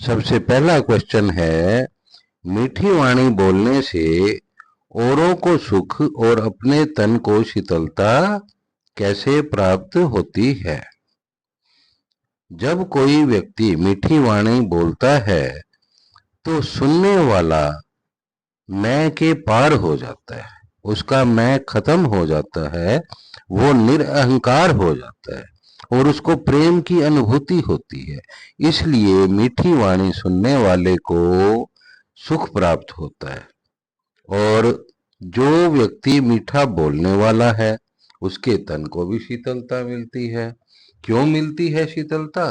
सबसे पहला क्वेश्चन है, मीठी वाणी बोलने से औरों को सुख और अपने तन को शीतलता कैसे प्राप्त होती है। जब कोई व्यक्ति मीठी वाणी बोलता है तो सुनने वाला मैं के पार हो जाता है, उसका मैं खत्म हो जाता है, वो निरअहंकार हो जाता है और उसको प्रेम की अनुभूति होती है। इसलिए मीठी वाणी सुनने वाले को सुख प्राप्त होता है। और जो व्यक्ति मीठा बोलने वाला है उसके तन को भी शीतलता मिलती है। क्यों मिलती है शीतलता?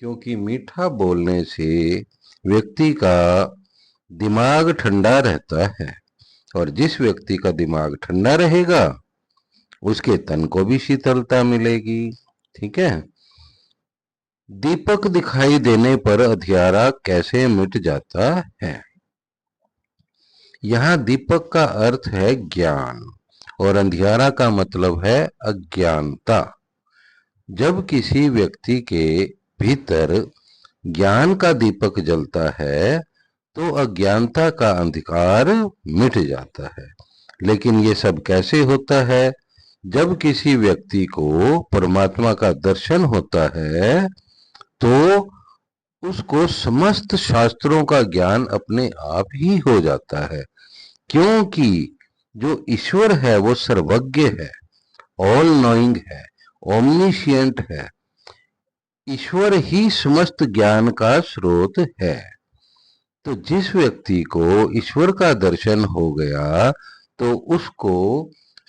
क्योंकि मीठा बोलने से व्यक्ति का दिमाग ठंडा रहता है, और जिस व्यक्ति का दिमाग ठंडा रहेगा उसके तन को भी शीतलता मिलेगी। ठीक है। दीपक दिखाई देने पर अंधियारा कैसे मिट जाता है। यहाँ दीपक का अर्थ है ज्ञान और अंधियारा का मतलब है अज्ञानता। जब किसी व्यक्ति के भीतर ज्ञान का दीपक जलता है तो अज्ञानता का अंधकार मिट जाता है। लेकिन ये सब कैसे होता है? जब किसी व्यक्ति को परमात्मा का दर्शन होता है तो उसको समस्त शास्त्रों का ज्ञान अपने आप ही हो जाता है, क्योंकि जो ईश्वर है वो सर्वज्ञ है, ऑल नोइंग है, ओमनिशियंट है। ईश्वर ही समस्त ज्ञान का स्रोत है। तो जिस व्यक्ति को ईश्वर का दर्शन हो गया तो उसको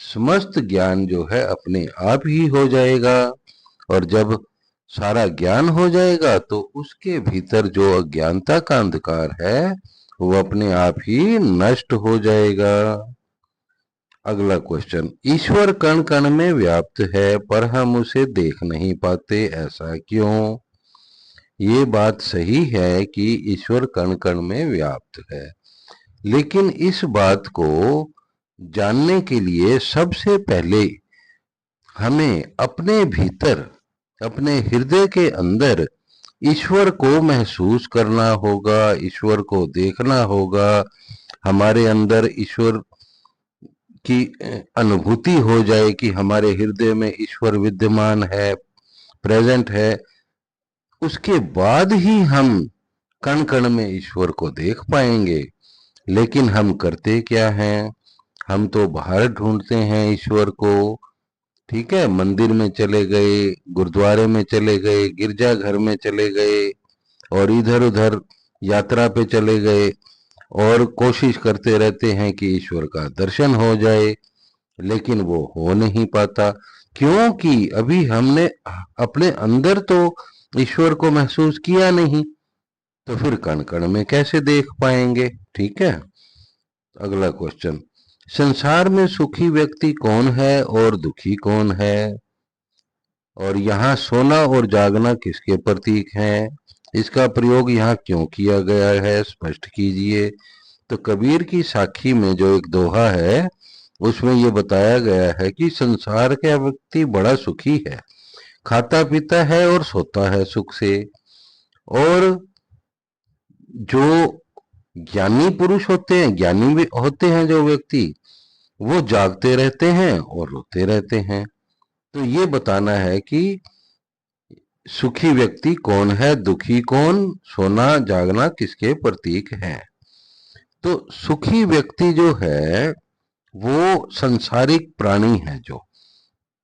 समस्त ज्ञान जो है अपने आप ही हो जाएगा। और जब सारा ज्ञान हो जाएगा तो उसके भीतर जो अज्ञानता का अंधकार है वो अपने आप ही नष्ट हो जाएगा। अगला क्वेश्चन, ईश्वर कण कण में व्याप्त है पर हम उसे देख नहीं पाते, ऐसा क्यों? ये बात सही है कि ईश्वर कण कण में व्याप्त है, लेकिन इस बात को जानने के लिए सबसे पहले हमें अपने भीतर, अपने हृदय के अंदर ईश्वर को महसूस करना होगा, ईश्वर को देखना होगा। हमारे अंदर ईश्वर की अनुभूति हो जाए कि हमारे हृदय में ईश्वर विद्यमान है, प्रेजेंट है। उसके बाद ही हम कण कण में ईश्वर को देख पाएंगे। लेकिन हम करते क्या हैं? हम तो बाहर ढूंढते हैं ईश्वर को। ठीक है, मंदिर में चले गए, गुरुद्वारे में चले गए, गिरजाघर में चले गए और इधर उधर यात्रा पे चले गए और कोशिश करते रहते हैं कि ईश्वर का दर्शन हो जाए, लेकिन वो हो नहीं पाता, क्योंकि अभी हमने अपने अंदर तो ईश्वर को महसूस किया नहीं, तो फिर कण कण में कैसे देख पाएंगे। ठीक है। अगला क्वेश्चन, संसार में सुखी व्यक्ति कौन है और दुखी कौन है? और यहाँ सोना और जागना किसके प्रतीक हैं? इसका प्रयोग यहाँ क्यों किया गया है, स्पष्ट कीजिए। तो कबीर की साखी में जो एक दोहा है उसमें ये बताया गया है कि संसार का व्यक्ति बड़ा सुखी है, खाता पीता है और सोता है सुख से। और जो ज्ञानी पुरुष होते हैं, ज्ञानी भी होते हैं जो व्यक्ति, वो जागते रहते हैं और रोते रहते हैं। तो ये बताना है कि सुखी व्यक्ति कौन है, दुखी कौन, सोना जागना किसके प्रतीक हैं। तो सुखी व्यक्ति जो है वो संसारिक प्राणी है, जो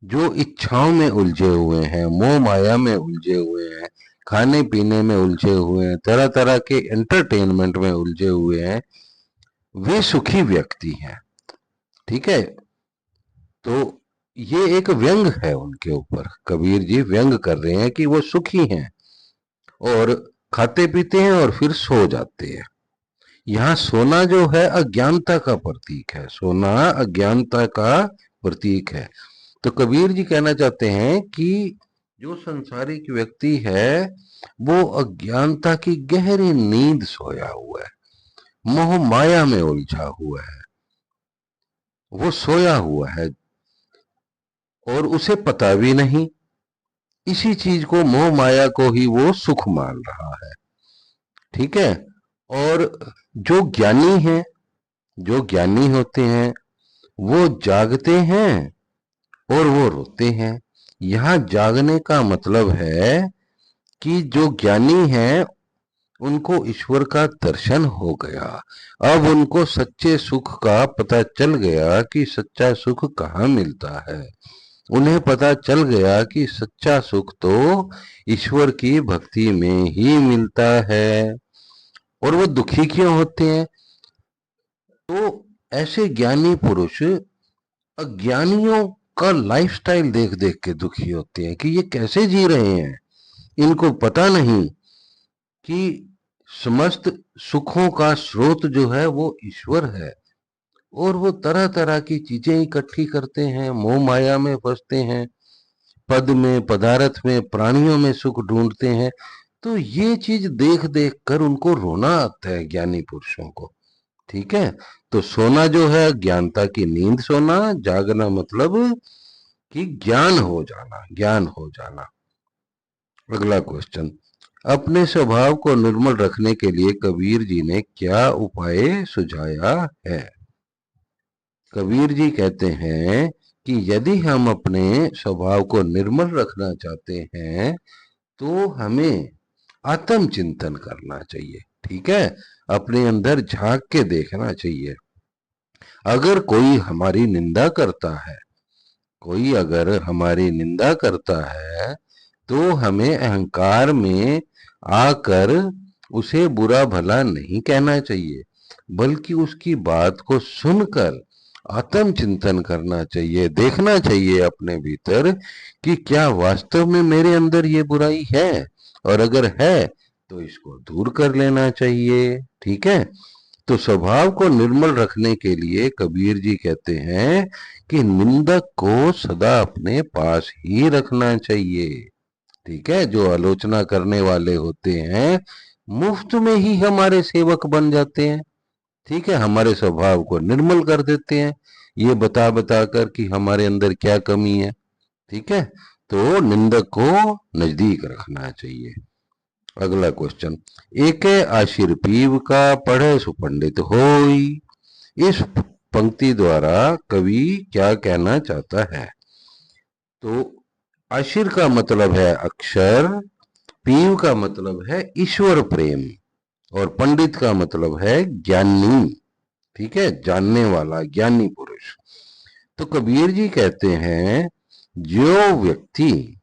जो इच्छाओं में उलझे हुए हैं, मोह माया में उलझे हुए हैं, खाने पीने में उलझे हुए हैं, तरह तरह के एंटरटेनमेंट में उलझे हुए हैं, वे सुखी व्यक्ति हैं। ठीक है। तो ये एक व्यंग है उनके ऊपर, कबीर जी व्यंग कर रहे हैं कि वो सुखी हैं और खाते पीते हैं और फिर सो जाते हैं। यहाँ सोना जो है अज्ञानता का प्रतीक है, सोना अज्ञानता का प्रतीक है। तो कबीर जी कहना चाहते हैं कि जो संसारिक व्यक्ति है वो अज्ञानता की गहरी नींद सोया हुआ है, मोह माया में उलझा हुआ है, वो सोया हुआ है और उसे पता भी नहीं। इसी चीज को, मोह माया को ही वो सुख मान रहा है। ठीक है। और जो ज्ञानी है, जो ज्ञानी होते हैं वो जागते हैं और वो रोते हैं। यहाँ जागने का मतलब है कि जो ज्ञानी है उनको ईश्वर का दर्शन हो गया। अब उनको सच्चे सुख का पता चल गया कि सच्चा सुख कहाँ मिलता है। उन्हें पता चल गया कि सच्चा सुख तो ईश्वर की भक्ति में ही मिलता है। और वो दुखी क्यों होते हैं? तो ऐसे ज्ञानी पुरुष अज्ञानियों का लाइफस्टाइल देख देख के दुखी होते हैं कि ये कैसे जी रहे हैं। इनको पता नहीं कि समस्त सुखों का स्रोत जो है वो ईश्वर है। और वो तरह तरह की चीजें इकट्ठी करते हैं, मोह माया में फंसते हैं, पद में, पदार्थ में, प्राणियों में सुख ढूंढते हैं। तो ये चीज देख देख कर उनको रोना आता है ज्ञानी पुरुषों को। ठीक है। तो सोना जो है ज्ञानता की नींद सोना, जागना मतलब कि ज्ञान हो जाना, ज्ञान हो जाना। अगला क्वेश्चन, अपने स्वभाव को निर्मल रखने के लिए कबीर जी ने क्या उपाय सुझाया है? कबीर जी कहते हैं कि यदि हम अपने स्वभाव को निर्मल रखना चाहते हैं तो हमें आत्म चिंतन करना चाहिए। ठीक है। अपने अंदर झांक के देखना चाहिए। अगर कोई हमारी निंदा करता है, कोई अगर हमारी निंदा करता है तो हमें अहंकार में आकर उसे बुरा भला नहीं कहना चाहिए, बल्कि उसकी बात को सुनकर आत्म चिंतन करना चाहिए। देखना चाहिए अपने भीतर कि क्या वास्तव में मेरे अंदर ये बुराई है, और अगर है तो इसको दूर कर लेना चाहिए। ठीक है। तो स्वभाव को निर्मल रखने के लिए कबीर जी कहते हैं कि निंदक को सदा अपने पास ही रखना चाहिए। ठीक है। जो आलोचना करने वाले होते हैं मुफ्त में ही हमारे सेवक बन जाते हैं। ठीक है। हमारे स्वभाव को निर्मल कर देते हैं, ये बता बता कर कि हमारे अंदर क्या कमी है। ठीक है। तो निंदक को नजदीक रखना चाहिए। अगला क्वेश्चन, एके आशिर पीव का पढ़े सुपंडित होई। इस पंक्ति द्वारा कवि क्या कहना चाहता है? तो आशिर का मतलब है अक्षर, पीव का मतलब है ईश्वर प्रेम, और पंडित का मतलब है ज्ञानी। ठीक है। जानने वाला, ज्ञानी पुरुष। तो कबीर जी कहते हैं जो व्यक्ति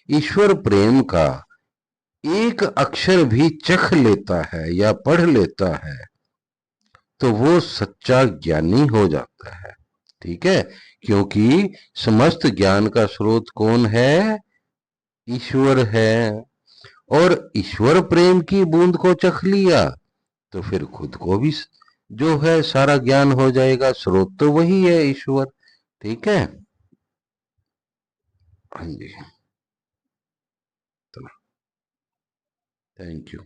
ईश्वर प्रेम का एक अक्षर भी चख लेता है या पढ़ लेता है तो वो सच्चा ज्ञानी हो जाता है। ठीक है। क्योंकि समस्त ज्ञान का स्रोत कौन है? ईश्वर है। और ईश्वर प्रेम की बूंद को चख लिया तो फिर खुद को भी जो है सारा ज्ञान हो जाएगा। स्रोत तो वही है, ईश्वर। ठीक है। हाँ जी। Thank you.